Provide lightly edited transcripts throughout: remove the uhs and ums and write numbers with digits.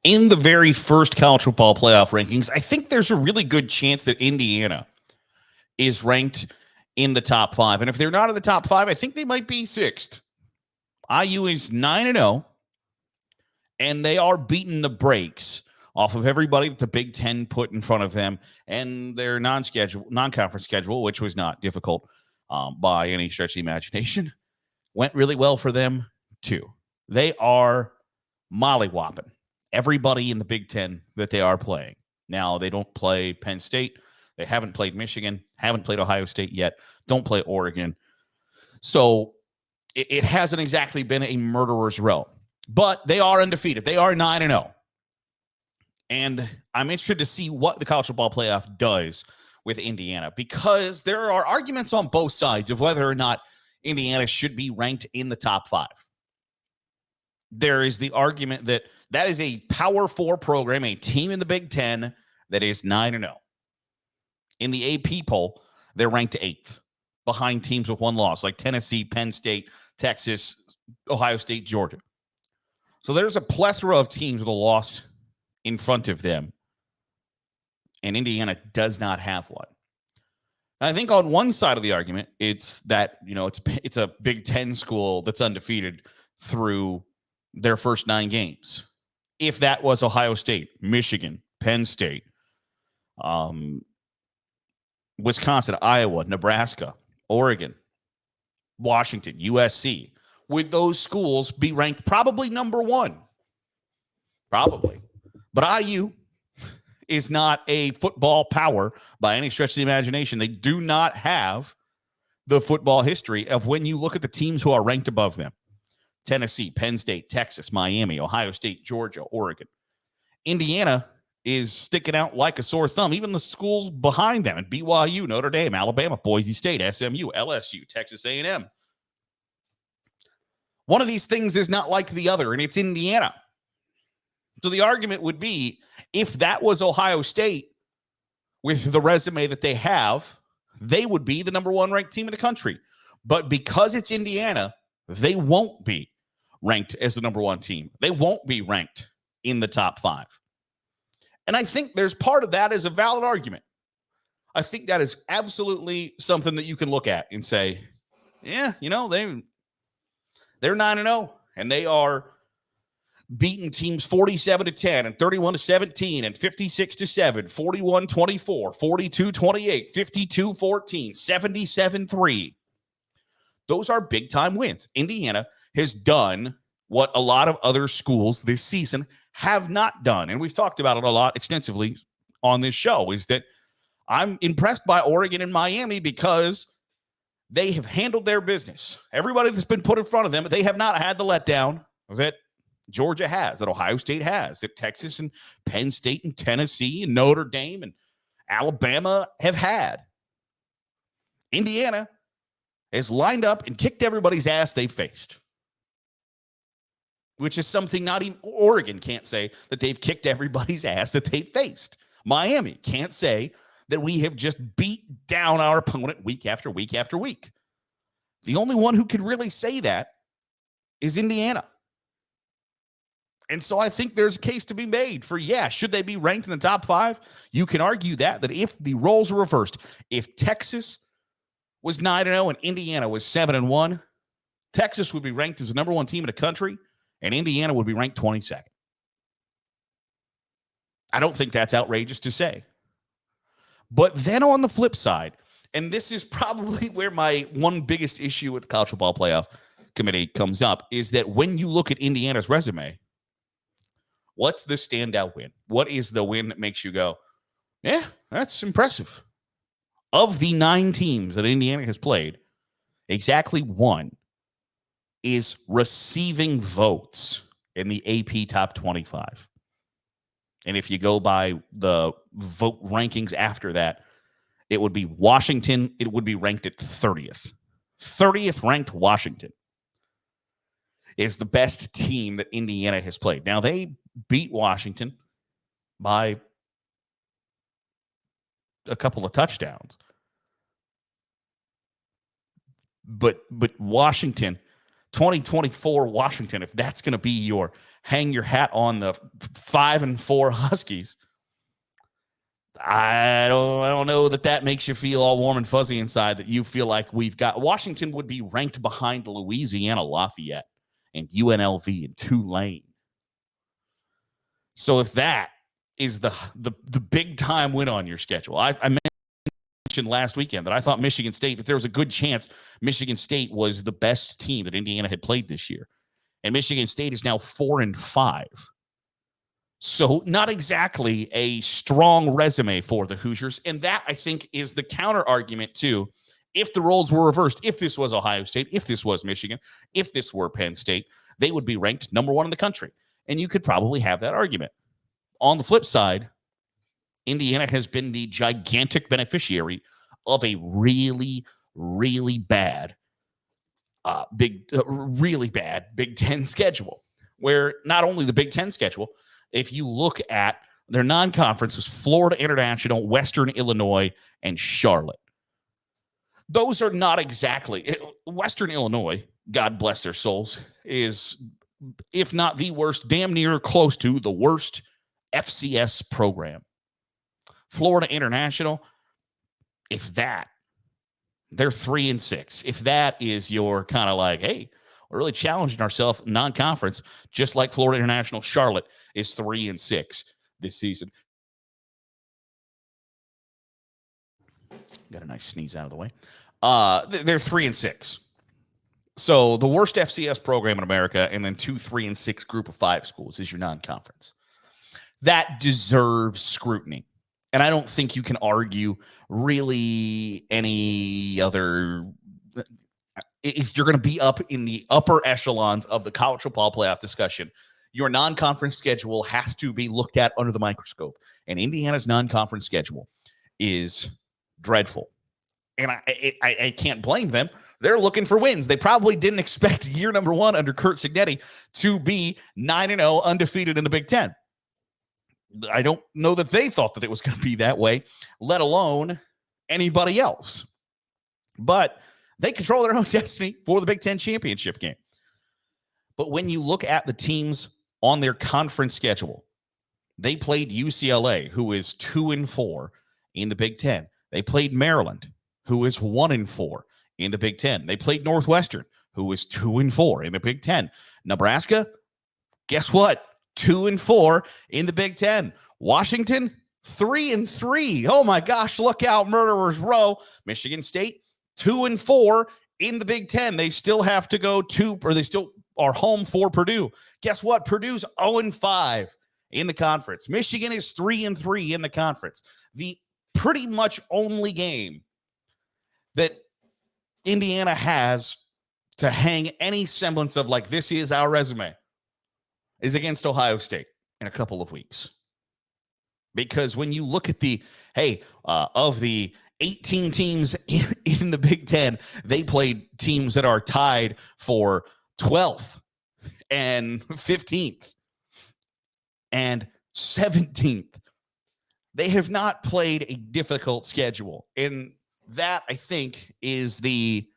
in the very first college football playoff rankings, I think there's a really good chance that Indiana is ranked in the top 5. And if they're not in the top 5, I think they might be 6th. IU is 9-0, and they are beating the brakes off of everybody that the Big Ten put in front of them and their non-conference schedule, which was not difficult by any stretch of the imagination, went really well for them too. They are mollywhopping everybody in the Big Ten that they are playing. Now, they don't play Penn State. They haven't played Michigan, haven't played Ohio State yet, don't play Oregon. So it hasn't exactly been a murderer's row. But they are undefeated. They are 9-0. And I'm interested to see what the college football playoff does with Indiana, because there are arguments on both sides of whether or not Indiana should be ranked in the top 5. There is the argument that that is a Power 4 program, a team in the Big Ten that is 9-0. In the AP poll, they're ranked 8th, behind teams with one loss, like Tennessee, Penn State, Texas, Ohio State, Georgia. So there's a plethora of teams with a loss in front of them, and Indiana does not have one. I think on one side of the argument, it's that, it's a Big Ten school that's undefeated through their first 9 games. If that was Ohio State, Michigan, Penn State, Wisconsin, Iowa, Nebraska, Oregon, Washington, USC, would those schools be ranked probably number 1? Probably. But IU is not a football power by any stretch of the imagination. They do not have the football history of when you look at the teams who are ranked above them. Tennessee, Penn State, Texas, Miami, Ohio State, Georgia, Oregon. Indiana is sticking out like a sore thumb. Even the schools behind them, at BYU, Notre Dame, Alabama, Boise State, SMU, LSU, Texas A&M. One of these things is not like the other, and it's Indiana. So the argument would be, if that was Ohio State with the resume that they have, they would be the number 1 ranked team in the country. But because it's Indiana, they won't be ranked as the number 1 team. They won't be ranked in the top 5. And I think there's part of that is a valid argument. I think that is absolutely something that you can look at and say, yeah, they're 9-0, and they are beating teams 47-10 and 31-17 and 56-7, 41-24, 42-28, 52-14, 77-3. Those are big-time wins. Indiana has done what a lot of other schools this season have not done. And we've talked about it a lot extensively on this show, is that I'm impressed by Oregon and Miami because they have handled their business. Everybody that's been put in front of them, they have not had the letdown that Georgia has, that Ohio State has, that Texas and Penn State and Tennessee and Notre Dame and Alabama have had. Indiana has lined up and kicked everybody's ass they faced, which is something not even Oregon can't say, that they've kicked everybody's ass that they faced. Miami can't say that we have just beat down our opponent week after week after week. The only one who could really say that is Indiana. And so I think there's a case to be made for, should they be ranked in the top 5? You can argue that if the roles were reversed, if Texas was 9-0 and Indiana was 7-1, Texas would be ranked as the number 1 team in the country, and Indiana would be ranked 22nd. I don't think that's outrageous to say. But then on the flip side, and this is probably where my one biggest issue with the College Football Playoff Committee comes up, is that when you look at Indiana's resume, what's the standout win? What is the win that makes you go, yeah, that's impressive? Of the 9 teams that Indiana has played, exactly 1 is receiving votes in the AP Top 25. And if you go by the vote rankings after that, it would be Washington. It would be ranked at 30th. 30th ranked Washington is the best team that Indiana has played. Now, they beat Washington by a couple of touchdowns. But Washington, 2024 Washington, if that's going to be your hang your hat on the 5-4 Huskies. I don't know that makes you feel all warm and fuzzy inside, that you feel like we've got Washington would be ranked behind Louisiana Lafayette and UNLV and Tulane. So if that is the big time win on your schedule, I mentioned last weekend that I thought Michigan State, that there was a good chance Michigan State was the best team that Indiana had played this year. And Michigan State is now 4-5. So not exactly a strong resume for the Hoosiers. And that, I think, is the counter argument too. If the roles were reversed, if this was Ohio State, if this was Michigan, if this were Penn State, they would be ranked number 1 in the country. And you could probably have that argument. On the flip side, Indiana has been the gigantic beneficiary of a really, really bad Big Ten schedule, where not only the Big Ten schedule, if you look at their non-conference, was Florida International, Western Illinois, and Charlotte. Those are not exactly Western Illinois, God bless their souls, is, if not the worst, damn near close to the worst FCS program. Florida International, if that, they're 3-6. If that is your kind of like, hey, we're really challenging ourselves non-conference, just like Florida International, Charlotte is 3-6 this season. Got a nice sneeze out of the way. They're 3-6. So the worst FCS program in America, and then 2 3-6 group of 5 schools is your non-conference. That deserves scrutiny. And I don't think you can argue really any other. If you're going to be up in the upper echelons of the college football playoff discussion, your non-conference schedule has to be looked at under the microscope. And Indiana's non-conference schedule is dreadful. And I can't blame them. They're looking for wins. They probably didn't expect year number 1 under Curt Cignetti to be 9-0 undefeated in the Big Ten. I don't know that they thought that it was going to be that way, let alone anybody else. But they control their own destiny for the Big Ten championship game. But when you look at the teams on their conference schedule, they played UCLA, who is 2-4 in the Big Ten. They played Maryland, who is 1-4 in the Big Ten. They played Northwestern, who is 2-4 in the Big Ten. Nebraska, guess what? 2-4 in the Big Ten. Washington, 3-3. Oh my gosh, look out, Murderers Row. Michigan State, 2-4 in the Big Ten. They still have to go they still are home for Purdue. Guess what? Purdue's 0-5 in the conference. Michigan is 3-3 in the conference. The pretty much only game that Indiana has to hang any semblance of like, this is our resume, is against Ohio State in a couple of weeks. Because when you look at of the 18 teams in the Big Ten, they played teams that are tied for 12th and 15th and 17th. They have not played a difficult schedule. And that, I think, is the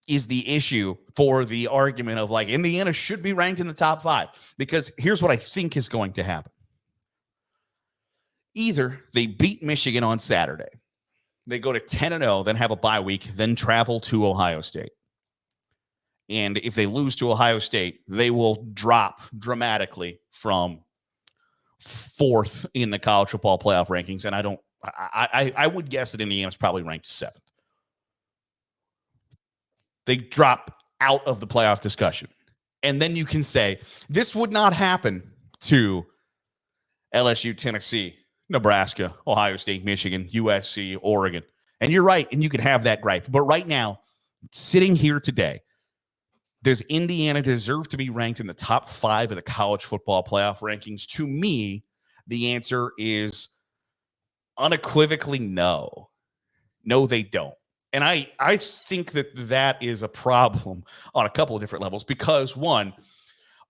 issue for the argument of like Indiana should be ranked in the top 5, because here's what I think is going to happen. Either they beat Michigan on Saturday, they go to 10-0, then have a bye week, then travel to Ohio State. And if they lose to Ohio State, they will drop dramatically from 4th in the college football playoff rankings. And I would guess that Indiana's probably ranked 7th. They drop out of the playoff discussion. And then you can say, this would not happen to LSU, Tennessee, Nebraska, Ohio State, Michigan, USC, Oregon. And you're right, and you can have that gripe. But right now, sitting here today, does Indiana deserve to be ranked in the top 5 of the college football playoff rankings? To me, the answer is unequivocally no. No, they don't. And I think that is a problem on a couple of different levels because, one,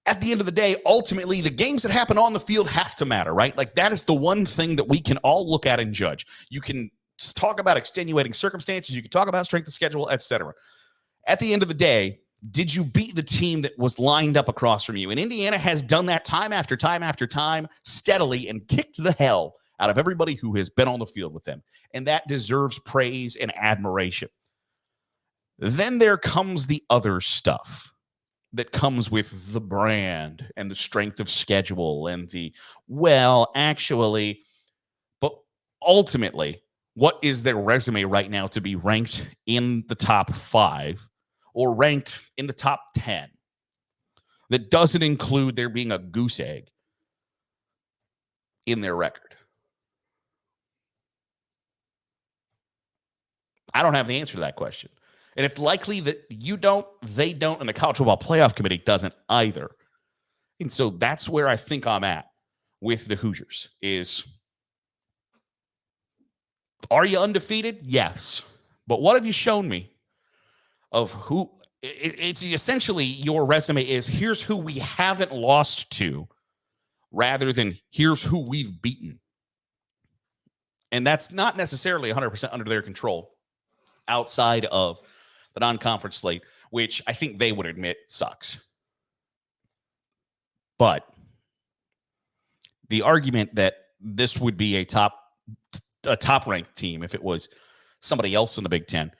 at the end of the day, ultimately, the games that happen on the field have to matter, right? Like, that is the one thing that we can all look at and judge. You can talk about extenuating circumstances. You can talk about strength of schedule, etc. At the end of the day, Did you beat the team that was lined up across from you? And Indiana has done that time after time after time, steadily, and kicked the hell out of everybody who has been on the field with them. And that deserves praise and admiration. Then there comes the other stuff that comes with the brand and the strength of schedule and the, well, actually, but ultimately, what is their resume right now to be ranked in the top 5 or ranked in the top 10? That doesn't include there being a goose egg in their record. I don't have the answer to that question. And it's likely that you don't, they don't, and the College Football Playoff Committee doesn't either. And so that's where I think I'm at with the Hoosiers is, are you undefeated? Yes. But what have you shown me of who? It's essentially your resume is here's who we haven't lost to rather than here's who we've beaten. And that's not necessarily 100% under their control outside of the non-conference slate, which I think they would admit sucks. But the argument that this would be a top-ranked team if it was somebody else in the Big Ten,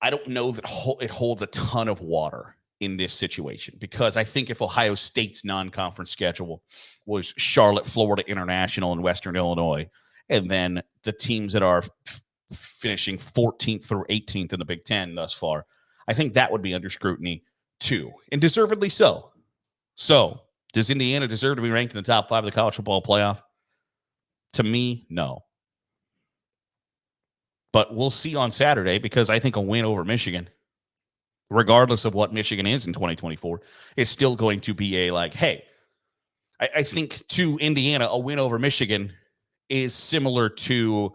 I don't know that it holds a ton of water in this situation, because I think if Ohio State's non-conference schedule was Charlotte, Florida International, and Western Illinois, and then the teams that are finishing 14th through 18th in the Big Ten thus far, I think that would be under scrutiny too, and deservedly so. So, does Indiana deserve to be ranked in the top 5 of the college football playoff? To me, no. But we'll see on Saturday, because I think a win over Michigan, regardless of what Michigan is in 2024, is still going to be a like, hey, I think to Indiana, a win over Michigan is similar to,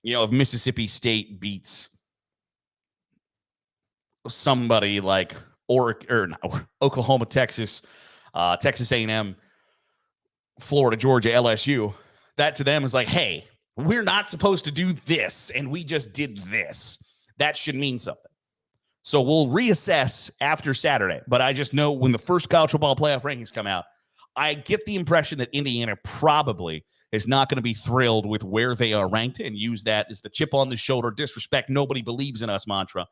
you know, if Mississippi State beats somebody like Oklahoma, Texas, Texas A&M, Florida, Georgia, LSU, that to them is like, hey, we're not supposed to do this, and we just did this. That should mean something. So we'll reassess after Saturday. But I just know when the first college football playoff rankings come out, I get the impression that Indiana probably is not going to be thrilled with where they are ranked and use that as the chip on the shoulder, disrespect, nobody believes in us mantra.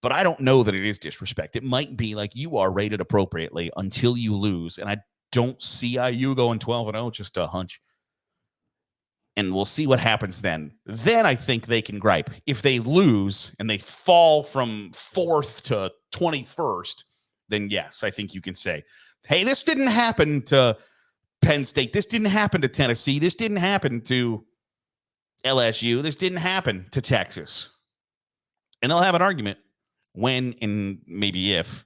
But I don't know that it is disrespect. It might be like you are rated appropriately until you lose. And I don't see IU going 12-0, just a hunch. And we'll see what happens then. Then I think they can gripe. If they lose and they fall from 4th to 21st, then yes, I think you can say, hey, this didn't happen to Penn State. This didn't happen to Tennessee. This didn't happen to LSU. This didn't happen to Texas. And they'll have an argument when and maybe if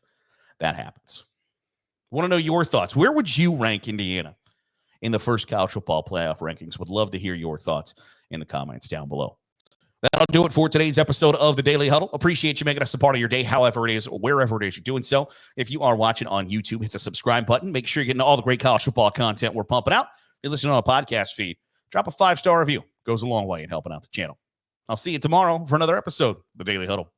that happens. Want to know your thoughts. Where would you rank Indiana in the first college football playoff rankings? Would love to hear your thoughts in the comments down below. That'll do it for today's episode of the Daily Huddle. Appreciate you making us a part of your day, however it is, wherever it is you're doing so. If you are watching on YouTube, hit the subscribe button. Make sure you're getting all the great college football content we're pumping out. If you're listening on a podcast feed, drop a 5-star review. Goes a long way in helping out the channel. I'll see you tomorrow for another episode of the Daily Huddle.